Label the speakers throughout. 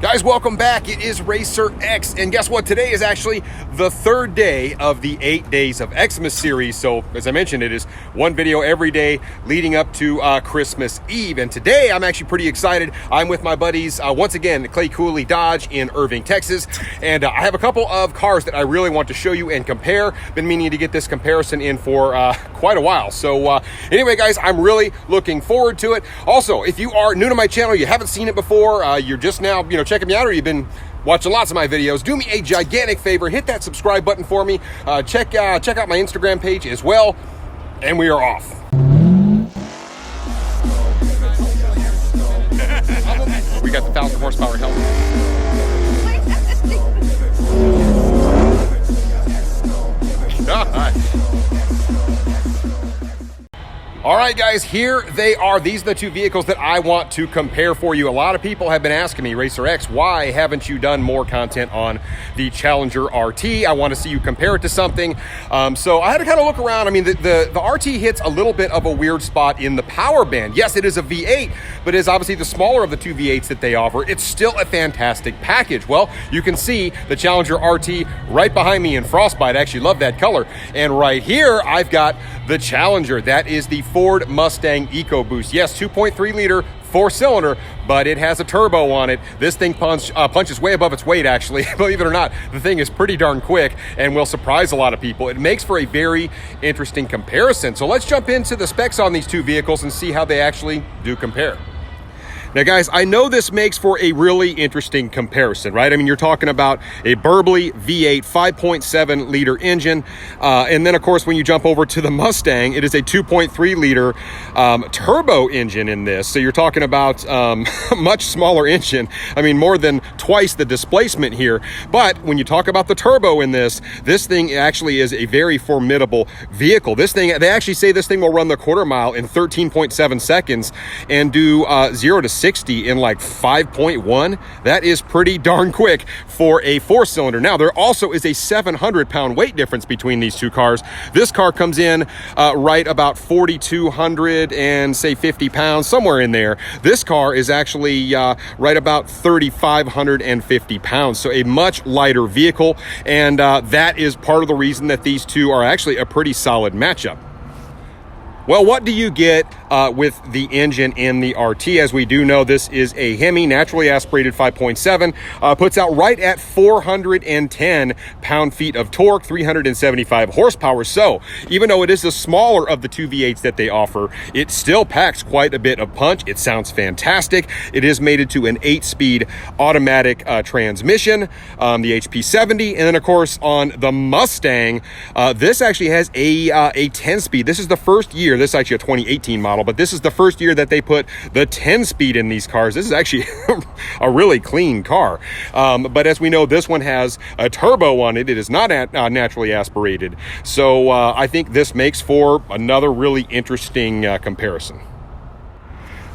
Speaker 1: Guys, welcome back. It is Racer X, and guess what? Today is actually the third day of the 8 Days of Xmas series. So, as I mentioned, it is one video every day leading up to Christmas Eve. And today, I'm actually pretty excited. I'm with my buddies, once again, Cooley Dodge in Irving, Texas. And I have a couple of cars that I really want to show you and compare. Been meaning to get this comparison in for quite a while. So, anyway, guys, I'm really looking forward to it. Also, if you are new to my channel, you haven't seen it before, you're just now, checking me out, or you've been watching lots of my videos, do me a gigantic favor, hit that subscribe button for me, check out my Instagram page as well, and we are off. We got the 1,000 horsepower helmet. All right, guys, here they are. These are the two vehicles that I want to compare for you. A lot of people have been asking me, Racer X, why haven't you done more content on the Challenger RT? I want to see you compare it to something. So I had to kind of look around. I mean, the RT hits a little bit of a weird spot in the power band. Yes, it is a V8, but it is obviously the smaller of the two V8s that they offer. It's still a fantastic package. Well, you can see the Challenger RT right behind me in Frostbite. I actually love that color. And right here, I've got the Challenger. That is the Ford Mustang Ecoboost. Yes, 2.3 liter, 4-cylinder, but it has a turbo on it. This thing punches way above its weight, actually. Believe it or not, the thing is pretty darn quick and will surprise a lot of people. It makes for a very interesting comparison. So let's jump into the specs on these two vehicles and see how they actually do compare. Now, guys, I know this makes for a really interesting comparison, right? I mean, you're talking about a Burbly V8 5.7 liter engine. And then, of course, when you jump over to the Mustang, it is a 2.3 liter turbo engine in this. So you're talking about much smaller engine. I mean, more than twice the displacement here. But when you talk about the turbo in this thing actually is a very formidable vehicle. This thing, they actually say this thing will run the quarter mile in 13.7 seconds and do 0 to 60 in like 5.1. That is pretty darn quick for a 4-cylinder. Now, there also is a 700-pound weight difference between these two cars. This car comes in right about 4,200 and say 50 pounds, somewhere in there. This car is actually right about 3,550 pounds. So a much lighter vehicle. And that is part of the reason that these two are actually a pretty solid matchup. Well, what do you get with the engine in the RT? As we do know, this is a Hemi, naturally aspirated 5.7, puts out right at 410 pound-feet of torque, 375 horsepower. So even though it is the smaller of the two V8s that they offer, it still packs quite a bit of punch. It sounds fantastic. It is mated to an 8-speed automatic transmission, the HP70. And then, of course, on the Mustang, this actually has a 10-speed. This is the first year. This is actually a 2018 model, but this is the first year that they put the 10-speed in these cars. This is actually a really clean car. But as we know, this one has a turbo on it. It is not naturally aspirated. So I think this makes for another really interesting comparison.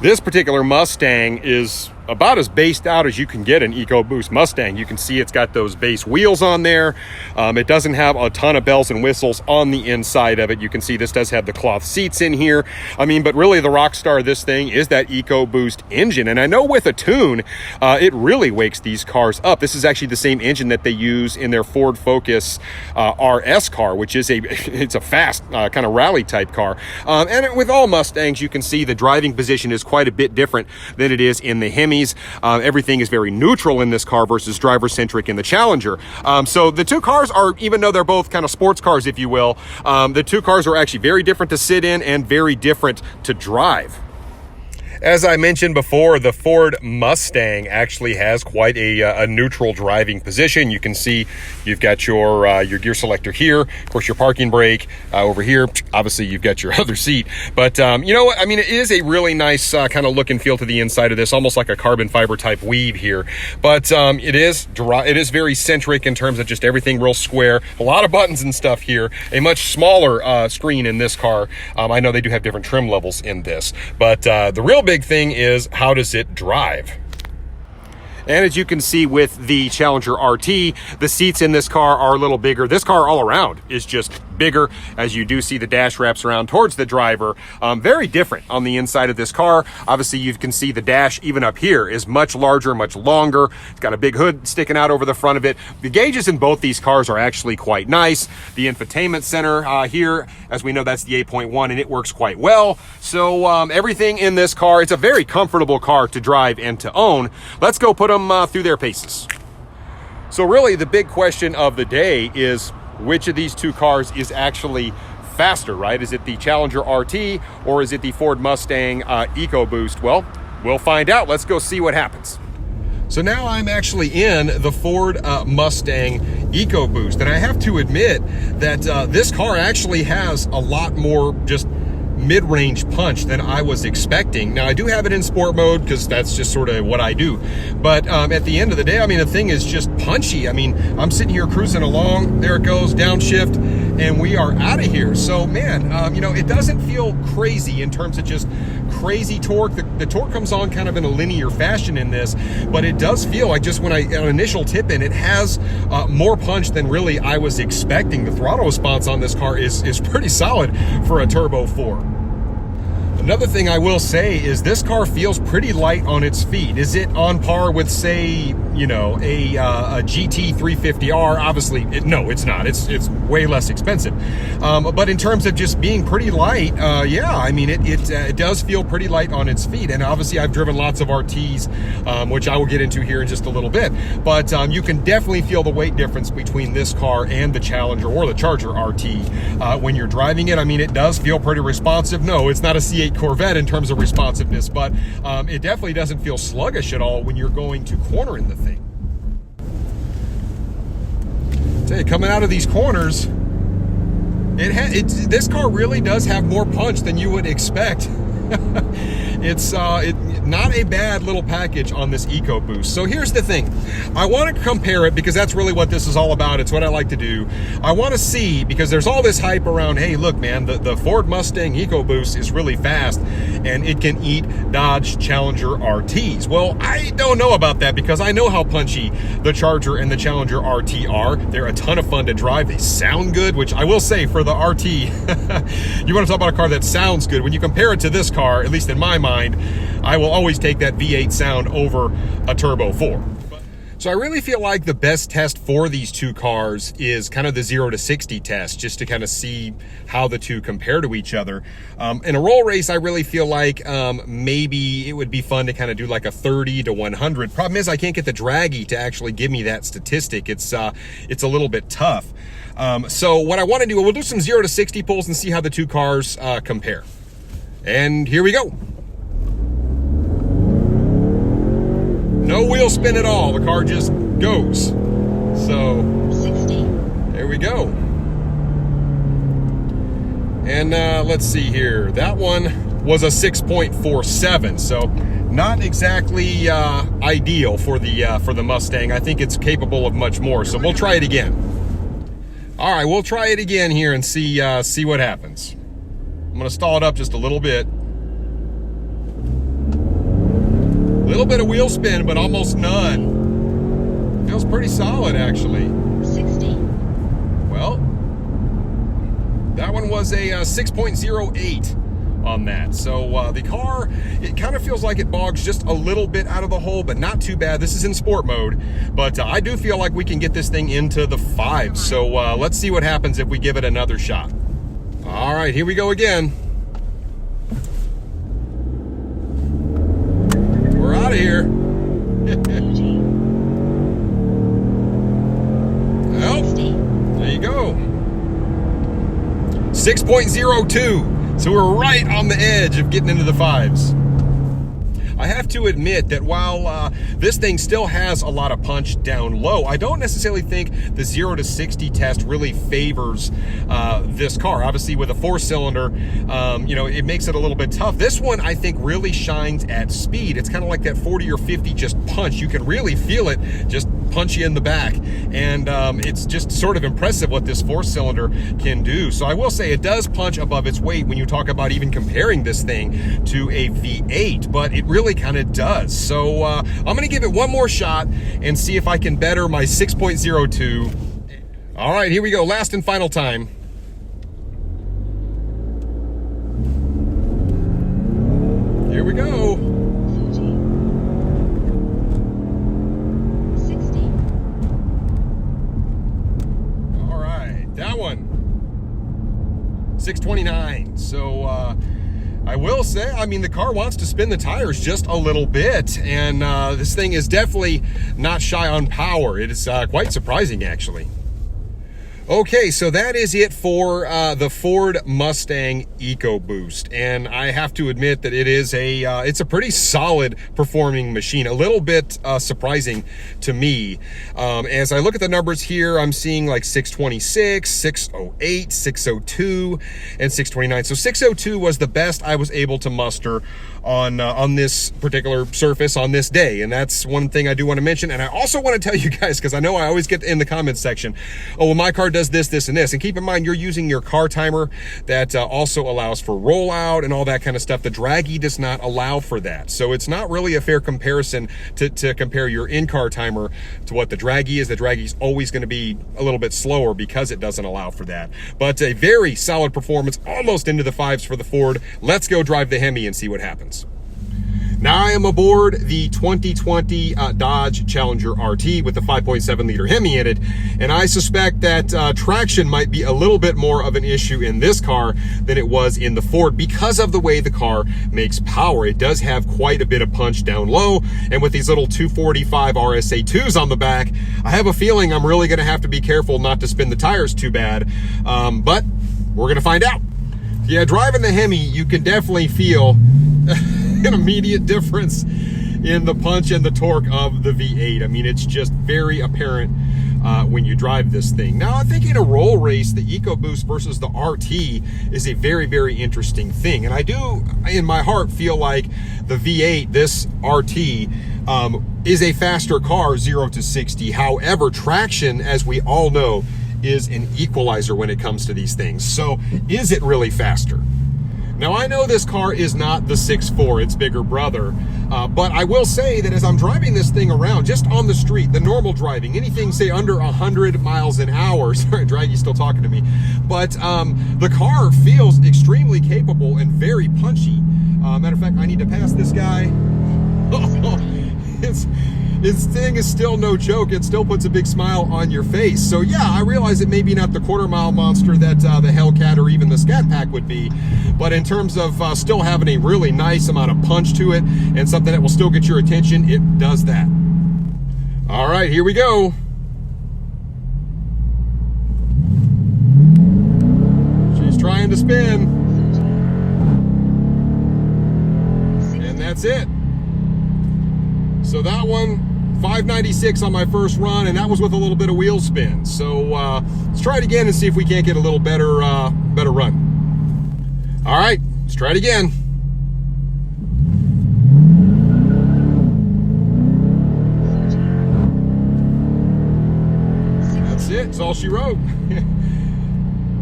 Speaker 1: This particular Mustang is about as based out as you can get an EcoBoost Mustang. You can see it's got those base wheels on there. It doesn't have a ton of bells and whistles on the inside of it. You can see this does have the cloth seats in here. I mean, but really the rock star of this thing is that EcoBoost engine. And I know with a tune, it really wakes these cars up. This is actually the same engine that they use in their Ford Focus RS car, which is it's a fast kind of rally type car. And with all Mustangs, you can see the driving position is quite a bit different than it is in the Hemi. Everything is very neutral in this car versus driver-centric in the Challenger. So the two cars are, even though they're both kind of sports cars, if you will, the two cars are actually very different to sit in and very different to drive. As I mentioned before, the Ford Mustang actually has quite a neutral driving position. You can see you've got your gear selector here, of course your parking brake over here. Obviously, you've got your other seat. But you know what? I mean, it is a really nice kind of look and feel to the inside of this, almost like a carbon fiber type weave here. But it is very centric in terms of just everything real square. A lot of buttons and stuff here. A much smaller screen in this car. I know they do have different trim levels in this, but the real big thing is, how does it drive? And as you can see with the Challenger RT, the seats in this car are a little bigger. This car all around is just bigger, as you do see the dash wraps around towards the driver. Very different on the inside of this car. Obviously, you can see the dash even up here is much larger, much longer. It's got a big hood sticking out over the front of it. The gauges in both these cars are actually quite nice. The infotainment center here, as we know, that's the 8.1, and it works quite well. So everything in this car, it's a very comfortable car to drive and to own. Let's go put them through their paces. So really the big question of the day is which of these two cars is actually faster, right? Is it the Challenger RT or is it the Ford Mustang Ecoboost? Well, we'll find out. Let's go see what happens. So now I'm actually in the Ford Mustang Ecoboost, and I have to admit that this car actually has a lot more just mid-range punch than I was expecting. Now I do have it in sport mode because that's just sort of what I do, but at the end of the day, I mean, the thing is just punchy. I mean, I'm sitting here cruising along, there it goes, downshift, and we are out of here. So man, you know, it doesn't feel crazy in terms of just crazy torque. The torque comes on kind of in a linear fashion in this, but it does feel like just when an initial tip in, it has more punch than really I was expecting. The throttle response on this car is pretty solid for a Turbo 4. Another thing I will say is this car feels pretty light on its feet. Is it on par with, say, you know, a GT 350R? Obviously, no, it's not. It's way less expensive. But in terms of just being pretty light, yeah, I mean, it does feel pretty light on its feet. And obviously, I've driven lots of RTs, which I will get into here in just a little bit. But you can definitely feel the weight difference between this car and the Challenger or the Charger RT when you're driving it. I mean, it does feel pretty responsive. No, it's not a C8 Corvette in terms of responsiveness, but it definitely doesn't feel sluggish at all when you're going to corner in the thing. Tell you, coming out of these corners, this car really does have more punch than you would expect. It's not a bad little package on this Ecoboost. So here's the thing. I want to compare it because that's really what this is all about. It's what I like to do. I want to see, because there's all this hype around, hey, look, man, the Ford Mustang Ecoboost is really fast and it can eat Dodge Challenger RTs. Well, I don't know about that because I know how punchy the Charger and the Challenger RT are. They're a ton of fun to drive. They sound good, which I will say for the RT, you want to talk about a car that sounds good. When you compare it to this car, at least in my mind, I will always take that V8 sound over a Turbo 4. So I really feel like the best test for these two cars is kind of the 0 to 60 test, just to kind of see how the two compare to each other. In a roll race, I really feel like maybe it would be fun to kind of do like a 30 to 100. Problem is I can't get the Draggy to actually give me that statistic. It's a little bit tough. So what I want to do, we'll do some 0 to 60 pulls and see how the two cars compare. And here we go. No wheel spin at all. The car just goes. So 60. There we go. And let's see here. That one was a 6.47. So not exactly ideal for the Mustang. I think it's capable of much more. So we'll try it again. All right, we'll try it again here and see what happens. I'm gonna stall it up just a little bit. A little bit of wheel spin, but almost none. Feels pretty solid, actually. 60. Well, that one was a 6.08 on that. So the car, it kind of feels like it bogs just a little bit out of the hole, but not too bad. This is in sport mode, but I do feel like we can get this thing into the 5s. So let's see what happens if we give it another shot. All right, here we go again. We're out of here. Well, there you go. 6.02. So we're right on the edge of getting into the 5s. I have to admit that while this thing still has a lot of punch down low, I don't necessarily think the 0 to 60 test really favors this car. Obviously, with a 4-cylinder, you know, it makes it a little bit tough. This one, I think, really shines at speed. It's kind of like that 40 or 50 just punch. You can really feel it just punch you in the back. And it's just sort of impressive what this 4-cylinder can do. So I will say it does punch above its weight when you talk about even comparing this thing to a V8, but it really kind of does. So I'm going to give it one more shot and see if I can better my 6.02. All right, here we go. Last and final time. we go.
Speaker 2: 60.
Speaker 1: All right, that one. 629. So I will say, I mean, the car wants to spin the tires just a little bit, and this thing is definitely not shy on power. It is quite surprising, actually. Okay, so that is it for the Ford Mustang Ecoboost, and I have to admit that it is it's a pretty solid performing machine. A little bit surprising to me. As I look at the numbers here, I'm seeing like 626, 608, 602, and 629. So 602 was the best I was able to muster on this particular surface on this day, and that's one thing I do want to mention. And I also want to tell you guys, because I know I always get in the comments section, oh, well, my car does this, this, and this. And keep in mind, you're using your car timer that also allows for rollout and all that kind of stuff. The Draggy does not allow for that. So it's not really a fair comparison to compare your in-car timer to what the Draggy is. The Draggy's always going to be a little bit slower because it doesn't allow for that. But a very solid performance, almost into the fives for the Ford. Let's go drive the Hemi and see what happens. Now I am aboard the 2020 Dodge Challenger RT with the 5.7 liter Hemi in it, and I suspect that traction might be a little bit more of an issue in this car than it was in the Ford because of the way the car makes power. It does have quite a bit of punch down low, and with these little 245 RSA 2s on the back, I have a feeling I'm really going to have to be careful not to spin the tires too bad, but we're going to find out. Yeah, driving the Hemi, you can definitely feel an immediate difference in the punch and the torque of the V8. I mean, it's just very apparent when you drive this thing. Now, I think in a roll race, the EcoBoost versus the RT is a very, very interesting thing. And I do, in my heart, feel like the V8, this RT, is a faster car, 0 to 60. However, traction, as we all know, is an equalizer when it comes to these things. So is it really faster? Now, I know this car is not the 6.4, its bigger brother, but I will say that as I'm driving this thing around, just on the street, the normal driving, anything, say, under 100 miles an hour, sorry, Draggy's still talking to me, but the car feels extremely capable and very punchy. Matter of fact, I need to pass this guy. This thing is still no joke. It still puts a big smile on your face. So yeah, I realize it may be not the quarter-mile monster that the Hellcat or even the Scat Pack would be, but in terms of still having a really nice amount of punch to it and something that will still get your attention, it does that. All right, here we go. She's trying to spin. And that's it. So that one, 596 on my first run, and that was with a little bit of wheel spin. So let's try it again and see if we can't get a little better run. All right, let's try it again. That's it. That's all she wrote.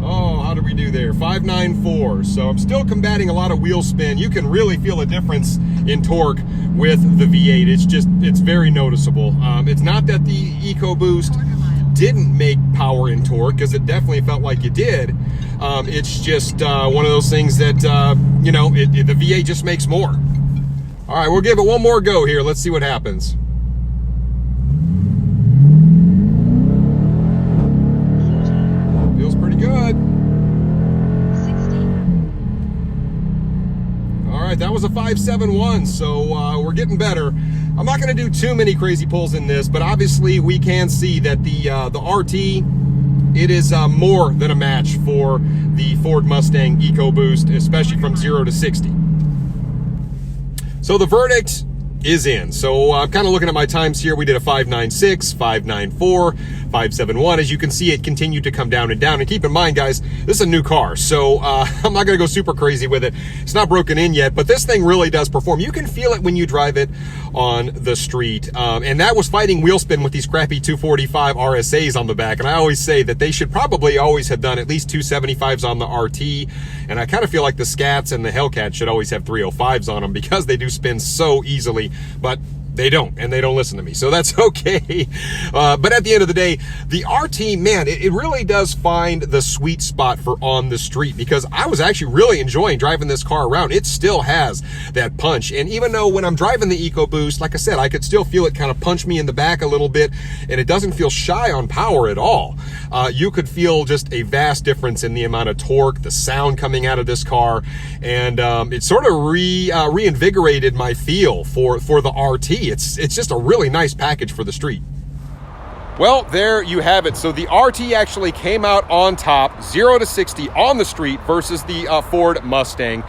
Speaker 1: Oh, how did we do there? 594. So I'm still combating a lot of wheel spin. You can really feel a difference in torque with the V8. It's very noticeable. It's not that the EcoBoost didn't make power and torque, because it definitely felt like it did. It's just one of those things that, you know, the V8 just makes more. All right, we'll give it one more go here. Let's see what happens. Feels pretty good.
Speaker 2: 60.
Speaker 1: All right, that was a 571, so we're getting better. I'm not going to do too many crazy pulls in this, but obviously we can see that the RT, it is more than a match for the Ford Mustang Ecoboost, especially from 0 to 60. So the verdict is in. So I'm kind of looking at my times here. We did a 596, 594, 571. As you can see, it continued to come down and down. And keep in mind, guys, this is a new car, so I'm not going to go super crazy with it. It's not broken in yet, but this thing really does perform. You can feel it when you drive it on the street. And that was fighting wheel spin with these crappy 245 RSAs on the back. And I always say that they should probably always have done at least 275s on the RT. And I kind of feel like the Scats and the Hellcat should always have 305s on them, because they do spin so easily. But they don't, and they don't listen to me, so that's okay. But at the end of the day, the RT, man, it really does find the sweet spot for on the street, because I was actually really enjoying driving this car around. It still has that punch, and even though when I'm driving the EcoBoost, like I said, I could still feel it kind of punch me in the back a little bit, and it doesn't feel shy on power at all. You could feel just a vast difference in the amount of torque, the sound coming out of this car, and it sort of reinvigorated my feel for the RT. It's just a really nice package for the street. Well, there you have it. So the RT actually came out on top, 0 to 60 on the street versus the Ford Mustang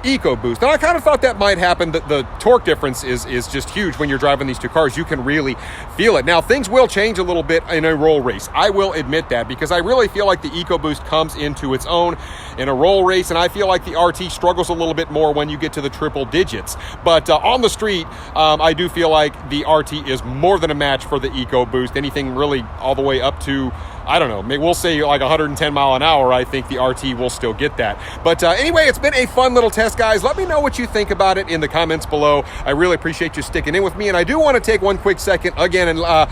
Speaker 1: Ecoboost. And I kind of thought that might happen. The torque difference is just huge when you're driving these two cars. You can really feel it. Now, things will change a little bit in a roll race. I will admit that, because I really feel like the Ecoboost comes into its own in a roll race, and I feel like the RT struggles a little bit more when you get to the triple digits. But on the street, I do feel like the RT is more than a match for the Ecoboost. Anything really all the way up to, I don't know, maybe we'll say like 110 mile an hour, I think the RT will still get that. But anyway, it's been a fun little test, guys. Let me know what you think about it in the comments below. I really appreciate you sticking in with me, and I do want to take one quick second again and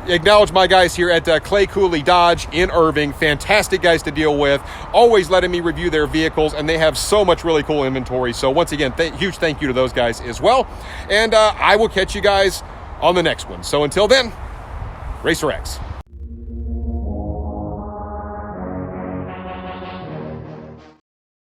Speaker 1: acknowledge my guys here at Cooley Dodge in Irving. Fantastic guys to deal with, always letting me review their vehicles, and they have so much really cool inventory. So once again, huge thank you to those guys as well, and I will catch you guys on the next one. So until then, Racer X.